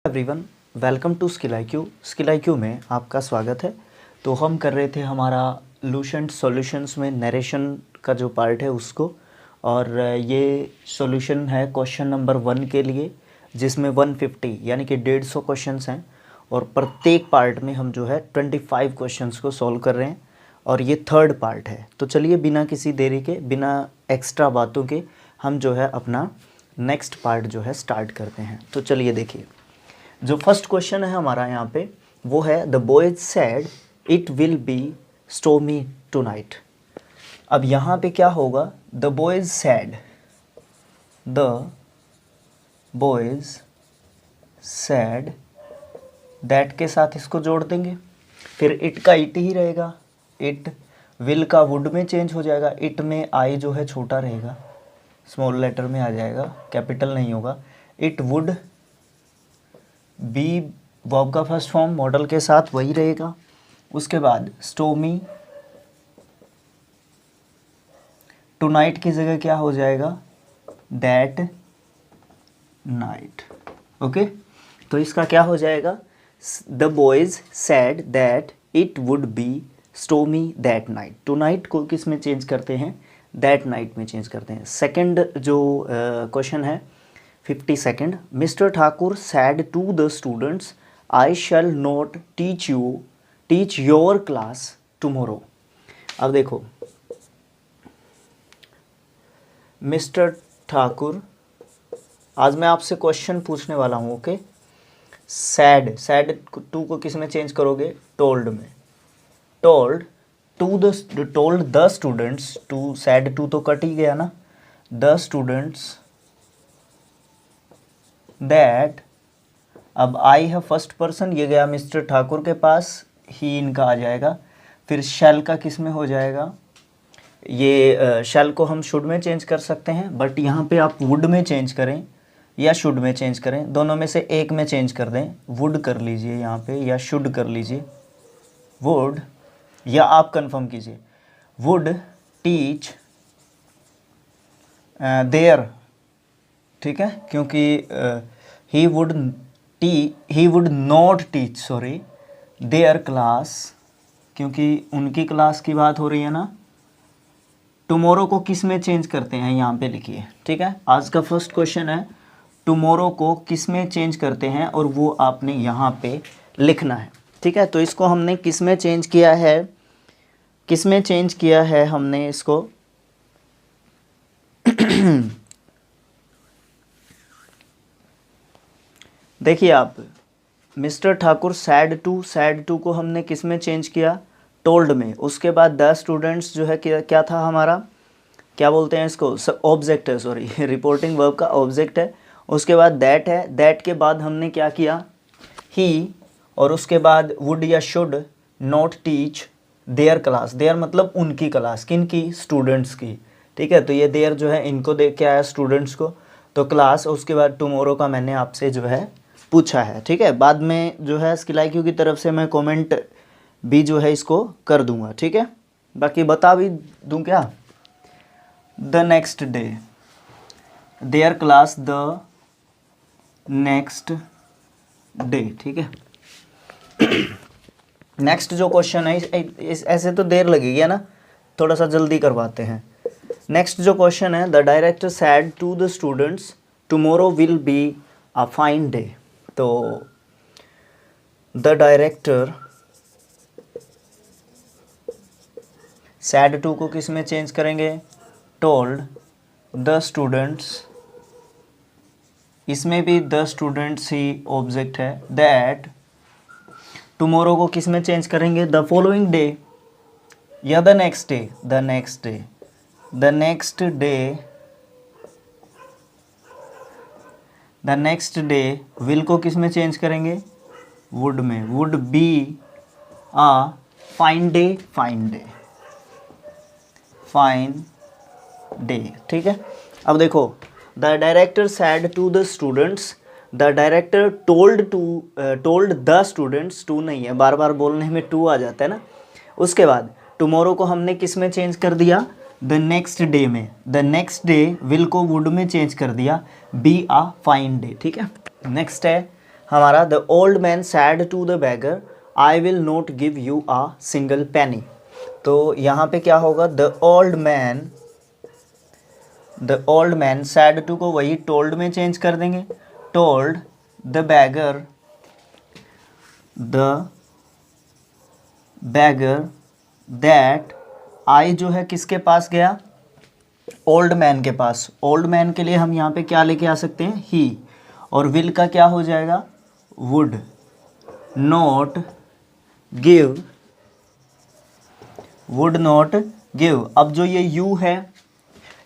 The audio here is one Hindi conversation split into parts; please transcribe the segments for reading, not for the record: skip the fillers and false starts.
Everyone, welcome to skill IQ. Skill IQ में आपका स्वागत है। तो हम कर रहे थे हमारा लूसेंट सॉल्यूशंस में नरेशन का जो पार्ट है उसको, और ये सॉल्यूशन है क्वेश्चन नंबर 1 के लिए, जिसमें 150 यानी कि 150 क्वेश्चंस हैं और प्रत्येक पार्ट में हम जो है 25 क्वेश्चंस को सॉल्व कर रहे हैं और ये थर्ड पार्ट है। तो चलिए बिना किसी देरी के, बिना एक्स्ट्रा बातों के हम जो है अपना नेक्स्ट पार्ट जो है स्टार्ट करते हैं। तो चलिए देखिए, जो फर्स्ट क्वेश्चन है हमारा यहाँ पे वो है the boys sad it will be stormy tonight. अब यहाँ पे क्या होगा, the boys sad, the boys sad, that के साथ इसको जोड़ देंगे, फिर इट का इट ही रहेगा, इट, विल का वुड में चेंज हो जाएगा, इट में आई जो है छोटा रहेगा, स्मॉल लेटर में आ जाएगा, कैपिटल नहीं होगा, इट वुड बी वर्ब का फर्स्ट फॉर्म मॉडल के साथ वही रहेगा। उसके बाद स्टॉर्मी, टुनाइट की जगह क्या हो जाएगा, दैट नाइट। ओके, तो इसका क्या हो जाएगा, the boys sad that it would be stormy that night. Tonight को किस में चेंज करते हैं, दैट नाइट में चेंज करते हैं। सेकंड जो क्वेश्चन है 52nd, mister Thakur said to the students I shall not teach your class tomorrow. अब देखो, मिस्टर ठाकुर, आज मैं आपसे क्वेश्चन पूछने वाला हूँ। ओके, सैड, सैड टू को किस में चेंज करोगे, टोल्ड में। Told the students to, said to तो कट ही गया ना, द स्टूडेंट्स दैट, अब आई है फर्स्ट पर्सन, ये गया मिस्टर ठाकुर के पास, ही इनका आ जाएगा, फिर शैल का किस में हो जाएगा, ये शैल को हम शुड में चेंज कर सकते हैं, बट यहाँ पे आप वुड में चेंज करें या शुड में चेंज करें, दोनों में से एक में चेंज कर दें, वुड कर लीजिए यहाँ पे या शुड कर लीजिए, वुड, या आप कंफर्म कीजिए, वुड टीच देयर, ठीक है, क्योंकि he would not teach, sorry, their class, क्योंकि उनकी क्लास की बात हो रही है ना। टुमारो को किस में चेंज करते हैं, यहाँ पे लिखिए, ठीक है। आज का फर्स्ट क्वेश्चन है टुमारो को किस में चेंज करते हैं, और वो आपने यहाँ पे लिखना है, ठीक है। तो इसको हमने किस में चेंज किया है, किस में चेंज किया है हमने इसको देखिए आप, मिस्टर ठाकुर सैड टू को हमने किस में चेंज किया, टोल्ड में। उसके बाद द स्टूडेंट्स जो है क्या था हमारा, क्या बोलते हैं इसको, ऑब्जेक्ट है, सॉरी, रिपोर्टिंग वर्ब का ऑब्जेक्ट है। उसके बाद दैट है, दैट के बाद हमने क्या किया, ही, और उसके बाद वुड या should not teach their class, their मतलब उनकी क्लास, किन की, स्टूडेंट्स की, ठीक है। तो ये देयर जो है इनको देख के आया, स्टूडेंट्स को, तो क्लास। उसके बाद टुमारो का मैंने आपसे जो है पूछा है, ठीक है। बाद में जो है स्किल आईक्यू की तरफ से मैं कमेंट भी जो है इसको कर दूंगा, ठीक है। बाकी बता भी दूं क्या, the next day, their class the next day, ठीक है। नेक्स्ट जो क्वेश्चन है ऐसे तो देर लगेगी ना, थोड़ा सा जल्दी करवाते हैं। नेक्स्ट जो क्वेश्चन है, the director said to the students tomorrow will be a fine day. तो द डायरेक्टर सैड टू को किस में चेंज करेंगे, टोल्ड द स्टूडेंट्स, इसमें भी द स्टूडेंट्स ही ऑब्जेक्ट है, दैट टुमारो को किस में चेंज करेंगे, द फॉलोइंग डे या the next day, the next day, the next day, the next day, will को किस में चेंज करेंगे, वुड में, would be a fine day, fine day, fine day, ठीक है। अब देखो, the director said to the students, the director told the students, to नहीं है, बार बार बोलने में टू आ जाता है ना। उसके बाद टुमारो को हमने किस में चेंज कर दिया, द नेक्स्ट डे में, द नेक्स्ट डे विल को वुड में चेंज कर दिया, बी आ फाइन डे, ठीक है। नेक्स्ट है हमारा the old man said to the beggar I will not give you a single penny. तो यहाँ पे क्या होगा, the old man said to को वही टोल्ड में चेंज कर देंगे, told the beggar that, I जो है किसके पास गया, ओल्ड मैन के पास। ओल्ड मैन के लिए हम यहाँ पे क्या लेके आ सकते हैं, ही, और विल का क्या हो जाएगा, would not give, would not give. अब जो ये यू है,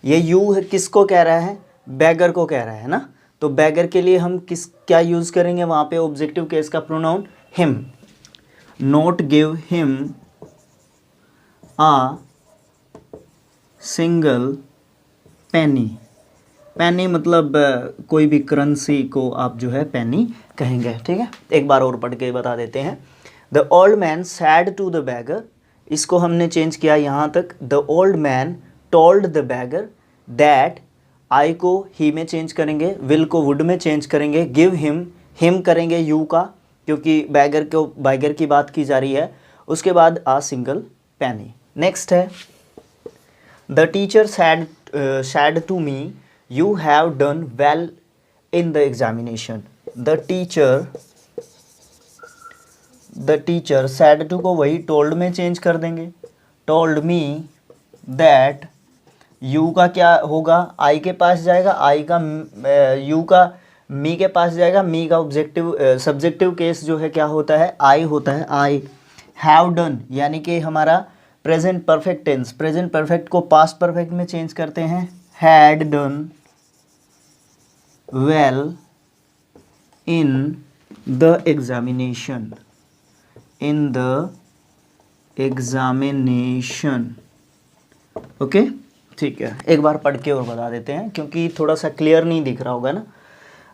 ये यू है किसको कह रहा है, बैगर को कह रहा है ना। तो बैगर के लिए हम क्या यूज़ करेंगे वहाँ पे, ऑब्जेक्टिव केस का pronoun him. Not give him a single penny. Penny मतलब कोई भी करेंसी को आप जो है पेनी कहेंगे, ठीक है। एक बार और पढ़ के बता देते हैं। The old man said to the beggar, इसको हमने चेंज किया यहाँ तक, the old man told the beggar that, I को ही में चेंज करेंगे, विल को वुड में चेंज करेंगे, गिव हिम करेंगे यू का, क्योंकि बैगर की बात की जा रही है। उसके बाद आ सिंगल पेनी। नेक्स्ट है, the teacher said to me you have done well in the examination. The teacher said to को वही टोल्ड में चेंज कर देंगे, टोल्ड मी दैट, यू का क्या होगा, आई के पास जाएगा, आई का यू का मी के पास जाएगा, मी का ऑब्जेक्टिव सब्जेक्टिव केस जो है क्या होता है, आई होता है। आई हैव डन यानी कि हमारा present perfect tense, present perfect को पास्ट परफेक्ट में चेंज करते हैं, had done well in the examination, in the examination. Okay, ठीक है। एक बार पढ़ के और बता देते हैं क्योंकि थोड़ा सा क्लियर नहीं दिख रहा होगा ना।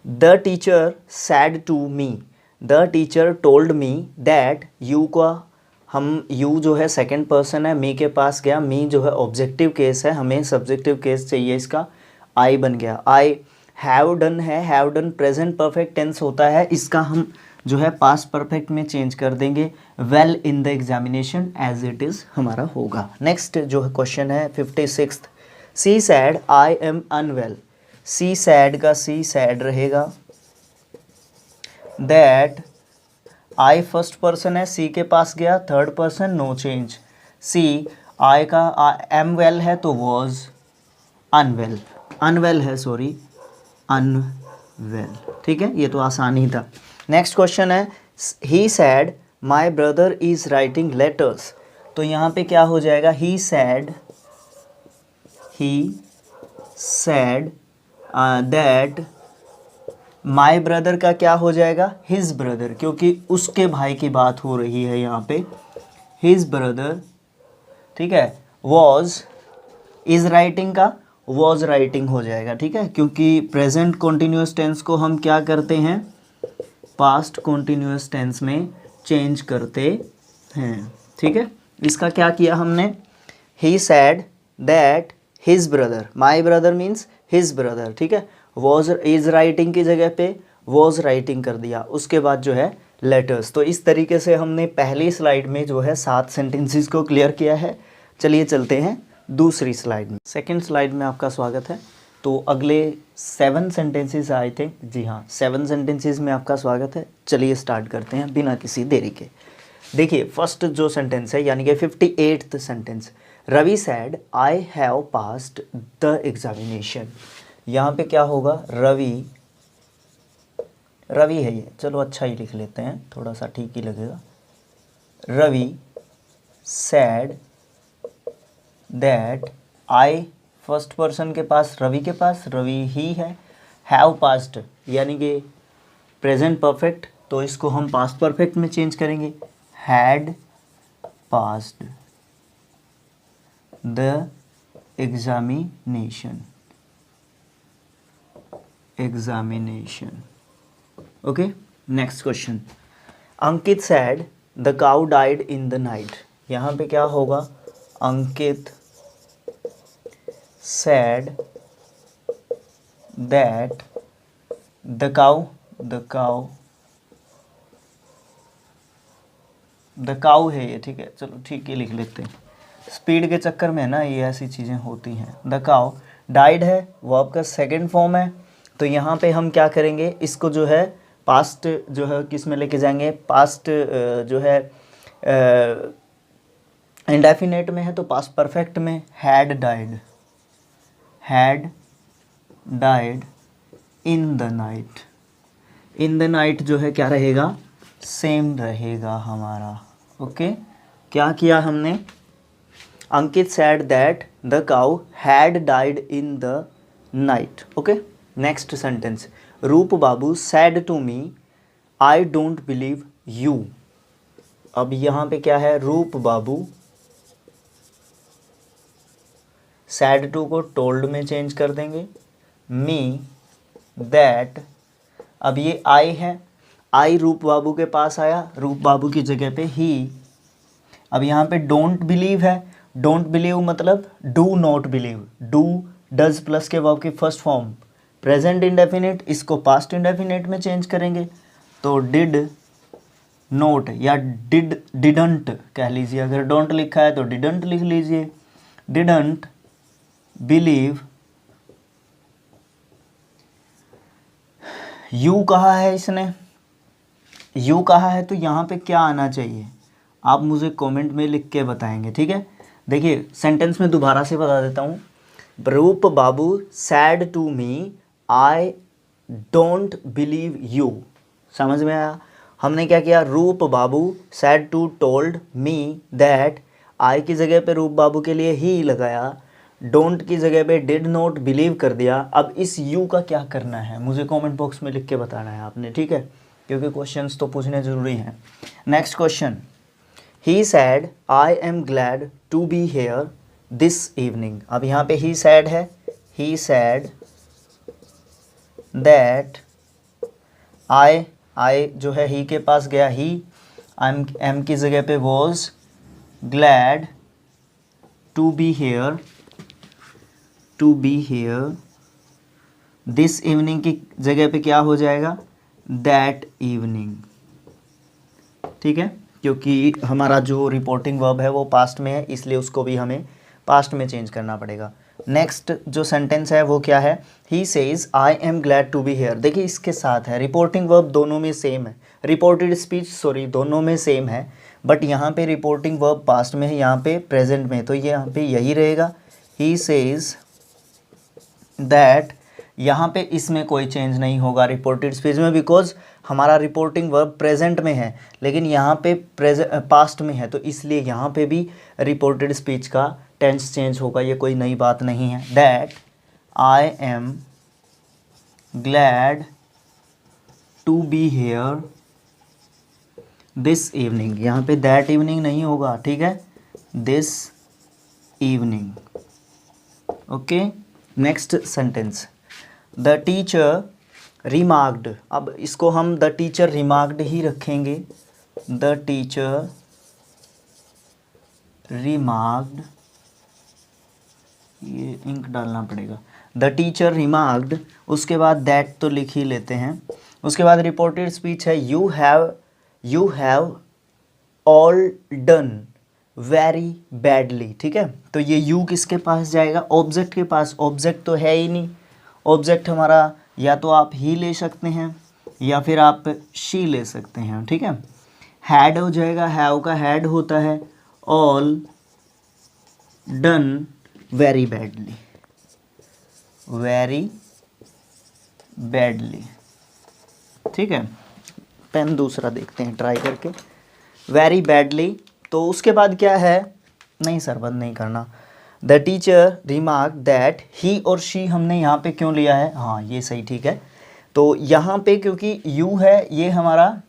The teacher said to me, the teacher told me that, you का हम यू जो है सेकंड पर्सन है, मी के पास गया, मी जो है ऑब्जेक्टिव केस है, हमें सब्जेक्टिव केस चाहिए इसका, आई बन गया। आई हैव डन है, have done present perfect tense होता है, इसका हम जो है पास्ट परफेक्ट में चेंज कर देंगे, well in the examination as it is हमारा होगा। नेक्स्ट जो है क्वेश्चन है 56th, she said I am unwell. She said का सी सैड रहेगा, दैट आई फर्स्ट पर्सन है, सी के पास गया, third person no change. She I का एम वेल है तो वॉज अनवेल, अनवेल है सॉरी अनवेल, ठीक है। ये तो आसान ही था। नेक्स्ट क्वेश्चन है, he said my brother is writing letters. तो यहाँ पे क्या हो जाएगा, he said that my brother का क्या हो जाएगा, हिज ब्रदर, क्योंकि उसके भाई की बात हो रही है यहाँ पे, हिज ब्रदर, ठीक है। वॉज, इज राइटिंग का वॉज राइटिंग हो जाएगा, ठीक है, क्योंकि प्रेजेंट कॉन्टिन्यूस टेंस को हम क्या करते हैं, पास्ट कॉन्टिन्यूस टेंस में चेंज करते हैं, ठीक है। इसका क्या किया हमने, he said that his brother, my brother means his brother, ठीक है। वॉज इज राइटिंग की जगह पे वॉज राइटिंग कर दिया, उसके बाद जो है लेटर्स। तो इस तरीके से हमने पहली स्लाइड में जो है 7 सेंटेंसेस को क्लियर किया है। चलिए चलते हैं दूसरी स्लाइड में। सेकंड स्लाइड में आपका स्वागत है। तो अगले 7 सेंटेंसेस आए थे, जी हाँ 7 सेंटेंसेस में आपका स्वागत है। चलिए स्टार्ट करते हैं बिना किसी देरी के। देखिए फर्स्ट जो सेंटेंस है यानी कि 58th sentence, Ravi said I have passed the examination. यहाँ पे क्या होगा, रवि है ये, चलो अच्छा ही लिख लेते हैं, थोड़ा सा ठीक ही लगेगा। Ravi said that I, first person के पास रवि के पास रवि ही है, हैव पास्ट यानी कि प्रेजेंट परफेक्ट, तो इसको हम पास्ट परफेक्ट में चेंज करेंगे, had passed the examination, okay. Next question, Ankit said the cow died in the night. यहाँ पे क्या होगा, Ankit said that the cow the cow है ये, ठीक है, चलो ठीक है लिख लेते हैं, स्पीड के चक्कर में ना ये ऐसी चीज़ें होती हैं। द काऊ डाइड है, वर्ब का सेकंड फॉर्म है, तो यहाँ पे हम क्या करेंगे, इसको जो है पास्ट जो है किस में लेके जाएंगे, पास्ट जो है इंडेफिनेट में है तो पास्ट परफेक्ट में, had died in the night. In the night जो है क्या रहेगा, सेम रहेगा हमारा। ओके, क्या किया हमने, अंकित said that the cow had died in the night. Okay, next sentence, रूप बाबू said to me I don't believe you। अब यहाँ पे क्या है, रूप बाबू said to को told में चेंज कर देंगे, me that, अब ये I है, I रूप बाबू के पास आया, रूप बाबू की जगह पे he। अब यहाँ पे डोंट बिलीव है, डोंट बिलीव मतलब do not believe, do does plus के वर्ब की फर्स्ट फॉर्म प्रेजेंट इंडेफिनिट, इसको पास्ट इंडेफिनिट में चेंज करेंगे तो डिड नोट या डिडंट कह लीजिए, अगर डोंट लिखा है तो डिडंट लिख लीजिए, डिडंट बिलीव यू कहा है इसने, यू कहा है तो यहाँ पे क्या आना चाहिए आप मुझे कमेंट में लिख के बताएंगे, ठीक है। देखिए सेंटेंस में दोबारा से बता देता हूँ, Roop Babu said to me I don't believe you, समझ में आया। हमने क्या किया, Roop Babu said to told me that, I की जगह पे रूप बाबू के लिए ही लगाया, डोंट की जगह पे डिड नॉट बिलीव कर दिया। अब इस यू का क्या करना है मुझे कमेंट बॉक्स में लिख के बताना है आपने, ठीक है, क्योंकि क्वेश्चंस तो पूछने ज़रूरी हैं। Next question, he said I am glad to be here this evening। अब यहाँ पे he said है, he said that I जो है he के पास गया, he am की जगह पे was glad to be here this evening की जगह पे क्या हो जाएगा, that evening, ठीक है, क्योंकि हमारा जो रिपोर्टिंग वर्ब है वो पास्ट में है इसलिए उसको भी हमें पास्ट में चेंज करना पड़ेगा। नेक्स्ट जो सेंटेंस है वो क्या है, he says I am glad to be here. देखिए इसके साथ है रिपोर्टिंग वर्ब, दोनों में सेम है, रिपोर्टेड स्पीच सॉरी दोनों में सेम है, बट यहाँ पे रिपोर्टिंग वर्ब पास्ट में है, यहाँ पे प्रेजेंट में, तो ये यहाँ पे यही रहेगा, ही सेज दैट। यहाँ पे इसमें कोई चेंज नहीं होगा रिपोर्टेड स्पीच में, बिकॉज हमारा रिपोर्टिंग वर्ब प्रेजेंट में है लेकिन यहाँ पे पास्ट में है, तो इसलिए यहाँ पे भी रिपोर्टेड स्पीच का टेंस चेंज होगा, ये कोई नई बात नहीं है। That I am glad to be here this evening, यहाँ पे दैट इवनिंग नहीं होगा, ठीक है, this evening. Okay, next sentence, the teacher remarked. अब इसको हम द टीचर रिमार्क्ड ही रखेंगे, द टीचर रिमार्क्ड, ये इंक डालना पड़ेगा, द टीचर रिमार्क्ड, उसके बाद दैट तो लिख ही लेते हैं, उसके बाद रिपोर्टेड स्पीच है you have all done very badly, ठीक है, तो ये यू किसके पास जाएगा, ऑब्जेक्ट के पास, ऑब्जेक्ट तो है ही नहीं, ऑब्जेक्ट हमारा या तो आप ही ले सकते हैं या फिर आप शी ले सकते हैं, ठीक है। हैड हो जाएगा, हैव का हैड होता है, ऑल डन वेरी बैडली, ठीक है। पेन दूसरा देखते हैं ट्राई करके, वेरी बैडली, तो उसके बाद क्या है, नहीं सर बंद नहीं करना, द टीचर रिमार्क दैट, ही और शी हमने यहाँ पे क्यों लिया है, हाँ ये सही, ठीक है, तो यहाँ पे क्योंकि यू है ये हमारा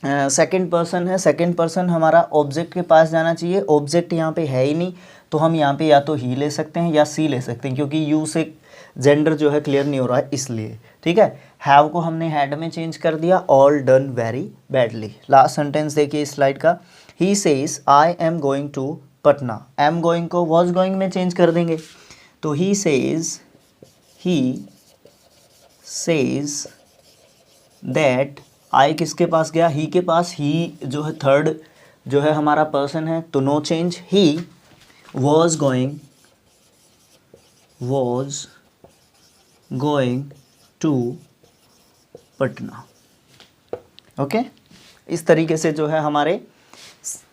सेकंड पर्सन है, सेकंड पर्सन हमारा ऑब्जेक्ट के पास जाना चाहिए, ऑब्जेक्ट यहाँ पे है ही नहीं, तो हम यहाँ पे या तो ही ले सकते हैं या सी ले सकते हैं, क्योंकि यू से जेंडर जो है क्लियर नहीं हो रहा है इसलिए, ठीक है। हैव को हमने हैड में चेंज कर दिया, all done very badly. Last sentence देखिए इस स्लाइड का, he says I am going to Patna, am going को वॉज गोइंग में चेंज कर देंगे, तो ही सेज दैट, आई किसके पास गया, ही के पास, ही जो है थर्ड जो है हमारा पर्सन है, तो no change. He was going to Patna. Okay, इस तरीके से जो है हमारे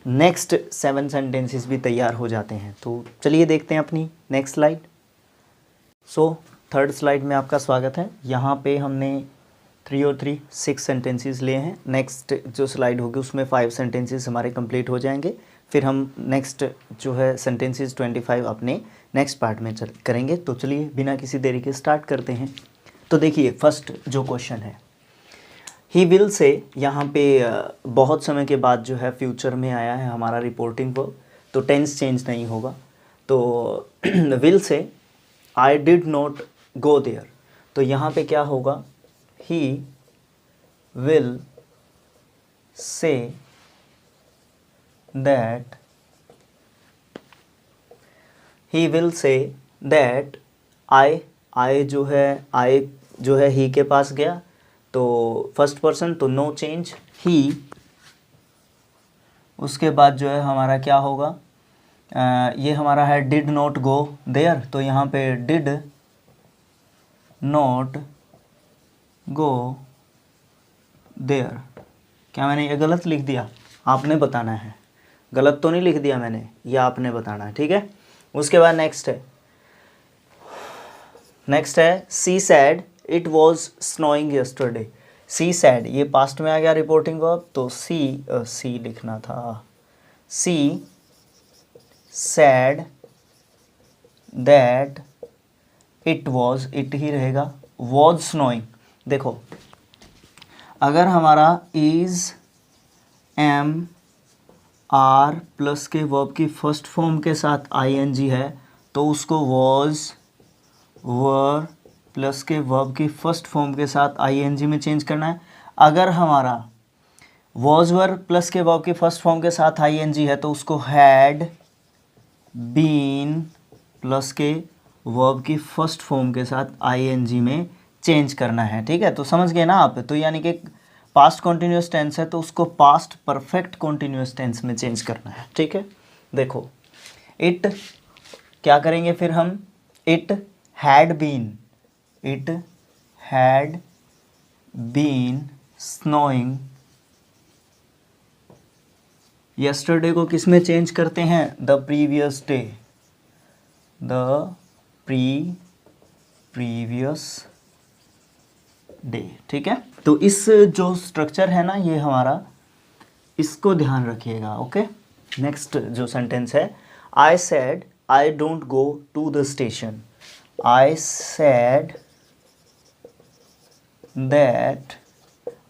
नेक्स्ट 7 सेंटेंसेस भी तैयार हो जाते हैं। तो चलिए देखते हैं अपनी next slide. So third slide में आपका स्वागत है। यहाँ पे हमने 3 और 3 6 सेंटेंसेस लिए हैं। नेक्स्ट जो स्लाइड होगी उसमें 5 सेंटेंसेस हमारे कंप्लीट हो जाएंगे। फिर हम नेक्स्ट जो है सेंटेंसेस 25 अपने नेक्स्ट पार्ट में करेंगे। तो चलिए बिना किसी देरी के स्टार्ट करते हैं। तो देखिए फर्स्ट जो क्वेश्चन है, ही विल से, यहाँ पे बहुत समय के बाद जो है फ्यूचर में आया है हमारा रिपोर्टिंग वर्ब, तो टेंस चेंज नहीं होगा। तो will say I did not go there, तो यहाँ पे क्या होगा, he will say that, he will say that I जो है ही के पास गया, तो फर्स्ट पर्सन, तो नो चेंज ही। उसके बाद जो है हमारा क्या होगा, ये हमारा है डिड नॉट गो देयर, तो यहाँ पे डिड नॉट गो देयर। क्या मैंने ये गलत लिख दिया? आपने बताना है, गलत तो नहीं लिख दिया मैंने, ये आपने बताना है, ठीक है। उसके बाद नेक्स्ट है she said it was snowing yesterday. She said, ये पास्ट में आ गया रिपोर्टिंग वर्ब, तो सी लिखना था। सी सैड दैट इट ही रहेगा, वॉज स्नोइंग। देखो अगर हमारा इज एम आर प्लस के वर्ब की फर्स्ट फॉर्म के साथ आईएनजी है, तो उसको वॉज वर प्लस के वर्ब की फर्स्ट फॉर्म के साथ आईएनजी में चेंज करना है। अगर हमारा वॉज वर प्लस के वर्ब की फर्स्ट फॉर्म के साथ आईएनजी है, तो उसको हैड बीन प्लस के वर्ब की फर्स्ट फॉर्म के साथ आईएनजी में चेंज करना है, ठीक है। तो समझ गए ना आप? तो यानी कि पास्ट कॉन्टिन्यूस टेंस है तो उसको पास्ट परफेक्ट कॉन्टिन्यूस टेंस में चेंज करना है, ठीक है। देखो इट, क्या करेंगे फिर हम, it had been snowing yesterday को किस में चेंज करते हैं, द प्रीवियस डे, ठीक है। तो इस जो स्ट्रक्चर है ना ये हमारा, इसको ध्यान रखिएगा, ओके। नेक्स्ट जो सेंटेंस है, I said I don't go to the station. I said that,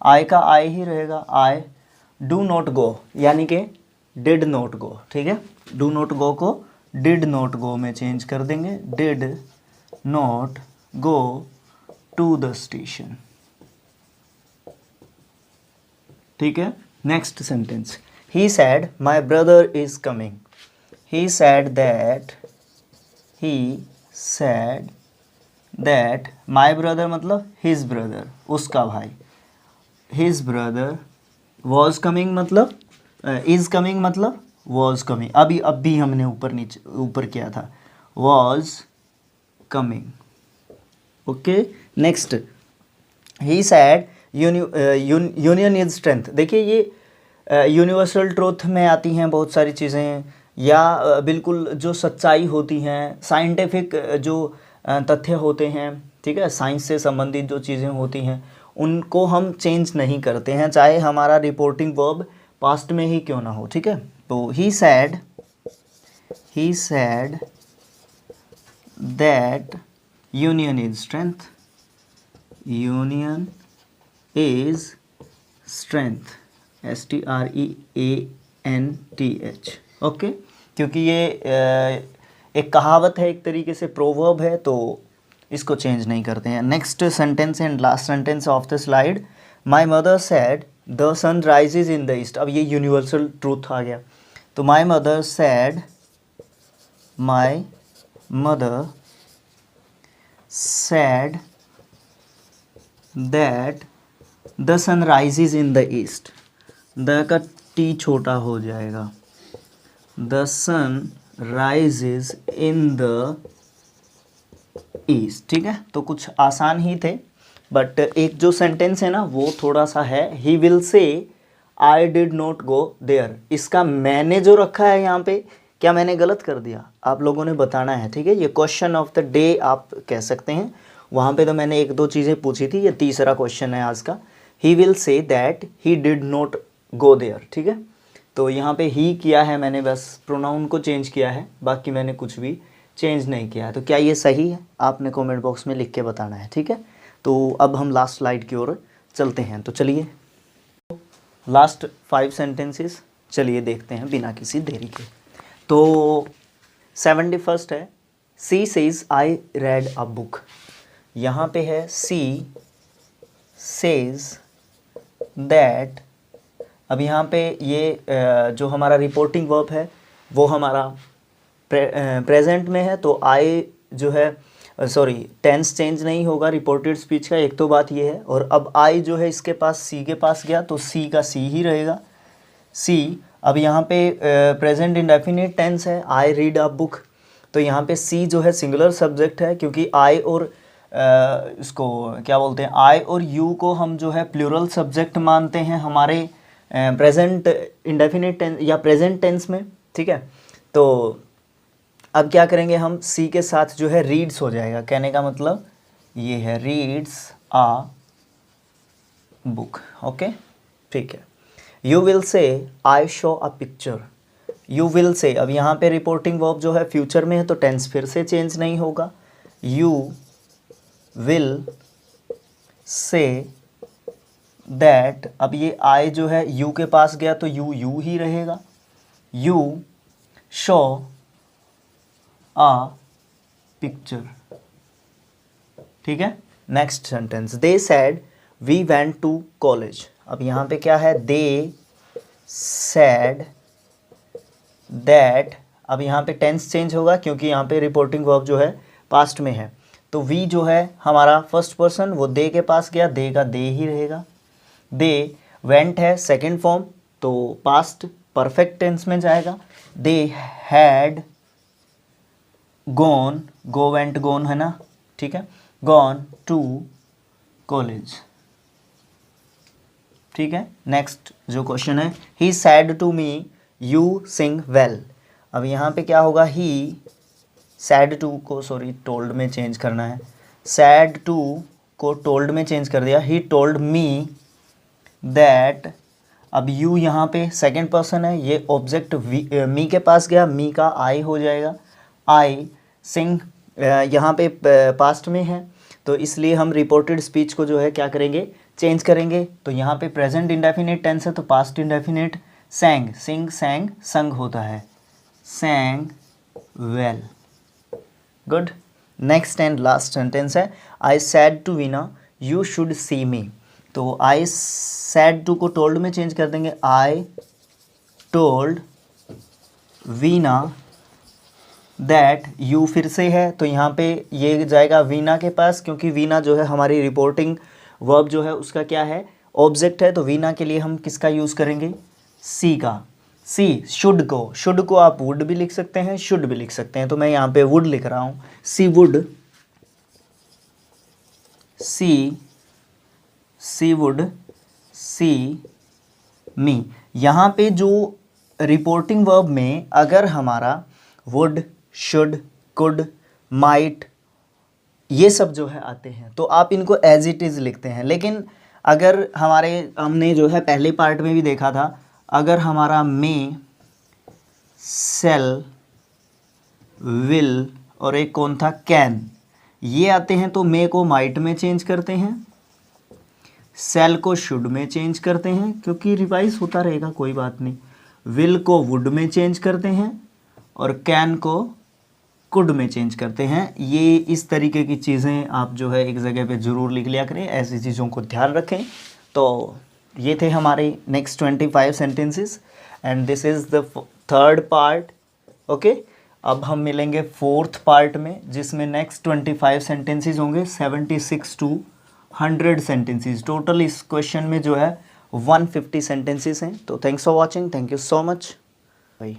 I का आई ही रहेगा, आई डू नॉट गो यानी कि डिड नॉट गो, ठीक है। डू नॉट गो को डिड नॉट गो में चेंज कर देंगे, did not go to the station, ठीक है। Next sentence, he said my brother is coming. He said that my brother मतलब हिज ब्रदर, उसका भाई, हिज ब्रदर वॉज कमिंग मतलब इज कमिंग मतलब वॉज कमिंग। अब भी हमने ऊपर किया था, was coming, okay. Next, he said union is strength. देखिए ये यूनिवर्सल ट्रूथ में आती हैं बहुत सारी चीज़ें, या बिल्कुल जो सच्चाई होती हैं, साइंटिफिक जो तथ्य होते हैं, ठीक है, साइंस से संबंधित जो चीज़ें होती हैं उनको हम चेंज नहीं करते हैं, चाहे हमारा रिपोर्टिंग वर्ब पास्ट में ही क्यों ना हो, ठीक है। तो he said that union is strength, union is strength, STREANTH, okay. क्योंकि ये एक कहावत है, एक तरीके से प्रोवर्ब है, तो इसको चेंज नहीं करते हैं। Next sentence and last sentence of the slide, my mother said the sun rises in the east. अब ये यूनिवर्सल ट्रूथ आ गया, तो my mother said that the sun rises in the east. The का टी छोटा हो जाएगा। The sun rises in the east. ठीक है, तो कुछ आसान ही थे, बट एक जो सेंटेंस है ना वो थोड़ा सा है, he will say I did not go there. इसका मैंने जो रखा है यहाँ पे, क्या मैंने गलत कर दिया, आप लोगों ने बताना है। ठीक है, ये क्वेश्चन ऑफ द डे आप कह सकते हैं। वहाँ पे तो मैंने एक दो चीज़ें पूछी थी, ये तीसरा क्वेश्चन है आज का। He will say that he did not go there. ठीक है, तो यहाँ पे ही किया है मैंने, बस प्रोनाउन को चेंज किया है, बाकी मैंने कुछ भी चेंज नहीं किया है। तो क्या ये सही है, आपने कमेंट बॉक्स में लिख के बताना है। ठीक है, तो अब हम लास्ट स्लाइड की ओर चलते हैं। तो चलिए लास्ट 5 सेंटेंसेस चलिए देखते हैं बिना किसी देरी के। तो 71 है, she says I read a book. यहाँ पे है सी सेज दैट। अब यहाँ पे ये जो हमारा रिपोर्टिंग वर्ब है वो हमारा प्रेजेंट में है, तो आई जो है सॉरी टेंस चेंज नहीं होगा रिपोर्टेड स्पीच का, एक तो बात ये है। और अब आई जो है इसके पास सी के पास गया तो सी का सी ही रहेगा, सी। अब यहाँ पे प्रेजेंट इंडेफिनिट टेंस है, आई रीड अ बुक, तो यहाँ पे सी जो है सिंगुलर सब्जेक्ट है, क्योंकि आई और इसको क्या बोलते हैं, आई और यू को हम जो है प्लूरल सब्जेक्ट मानते हैं हमारे प्रेजेंट इंडेफिनिट टेंस या प्रेजेंट टेंस में। ठीक है, तो अब क्या करेंगे हम, सी के साथ जो है रीड्स हो जाएगा, कहने का मतलब ये है रीड्स आ बुक। ओके, ठीक है। You will say I show a picture. You will say, अब यहाँ पे रिपोर्टिंग वर्ब जो है फ्यूचर में है तो टेंस फिर से चेंज नहीं होगा। यू विल से दैट, अब ये आई जो है यू के पास गया तो यू यू ही रहेगा। You show a picture. ठीक है, next sentence, they said we went to college. अब यहाँ पे क्या है, दे सैड दैट। अब यहाँ पे टेंस चेंज होगा क्योंकि यहाँ पे रिपोर्टिंग वर्ब जो है पास्ट में है, तो वी जो है हमारा फर्स्ट पर्सन, वो दे के पास गया, दे का दे ही रहेगा। दे वेंट है सेकंड फॉर्म, तो पास्ट परफेक्ट टेंस में जाएगा। They had gone, go went gone है ना, ठीक है, गॉन टू कॉलेज। ठीक है, नेक्स्ट जो क्वेश्चन है, he said to me you sing well. अब यहाँ पे क्या होगा, ही सैड टू को सॉरी टोल्ड में चेंज करना है, सैड टू को टोल्ड में चेंज कर दिया। He told me that. अब यू यहाँ पे सेकंड पर्सन है, ये ऑब्जेक्ट मी के पास गया, मी का आई हो जाएगा। आई सिंग यहाँ पे पास्ट में है, तो इसलिए हम रिपोर्टेड स्पीच को जो है क्या करेंगे, चेंज करेंगे। तो यहाँ पे प्रेजेंट इंडेफिनिट टेंस है तो पास्ट इंडेफिनिट सैंग, सिंग सैंग संग होता है, sang well. Good. Next and last sentence है, I said to Veena you should see me. तो आई सैड टू को टोल्ड में चेंज कर देंगे, I told Veena that. You फिर से है तो यहाँ पे ये जाएगा वीना के पास, क्योंकि वीना जो है हमारी रिपोर्टिंग वर्ब जो है उसका क्या है, ऑब्जेक्ट है, तो वीना के लिए हम किसका यूज़ करेंगे, सी का। सी शुड को आप वुड भी लिख सकते हैं, शुड भी लिख सकते हैं, तो मैं यहाँ पे वुड लिख रहा हूँ, सी वुड, सी वुड सी मी। यहाँ पे जो रिपोर्टिंग वर्ब में अगर हमारा वुड, शुड, कुड, माइट ये सब जो है आते हैं तो आप इनको एज इट इज़ लिखते हैं। लेकिन अगर हमने जो है पहले पार्ट में भी देखा था, अगर हमारा मे, सेल, विल और एक कौन था, कैन, ये आते हैं तो मे को माइट में चेंज करते हैं, सेल को शुड में चेंज करते हैं क्योंकि रिवाइज होता रहेगा कोई बात नहीं, विल को वुड में चेंज करते हैं और कैन को कुड में चेंज करते हैं। ये इस तरीके की चीज़ें आप जो है एक जगह पे ज़रूर लिख लिया करें, ऐसी चीज़ों को ध्यान रखें। तो ये थे हमारे next 25 sentences and this is the third part. Okay, अब हम मिलेंगे फोर्थ पार्ट में जिसमें नेक्स्ट 25 सेंटेंसेस होंगे, 76 to 100 सेंटेंसेस टोटल। इस क्वेश्चन में जो है 150 सेंटेंसेस हैं। तो thanks for watching, thank you so much, bye.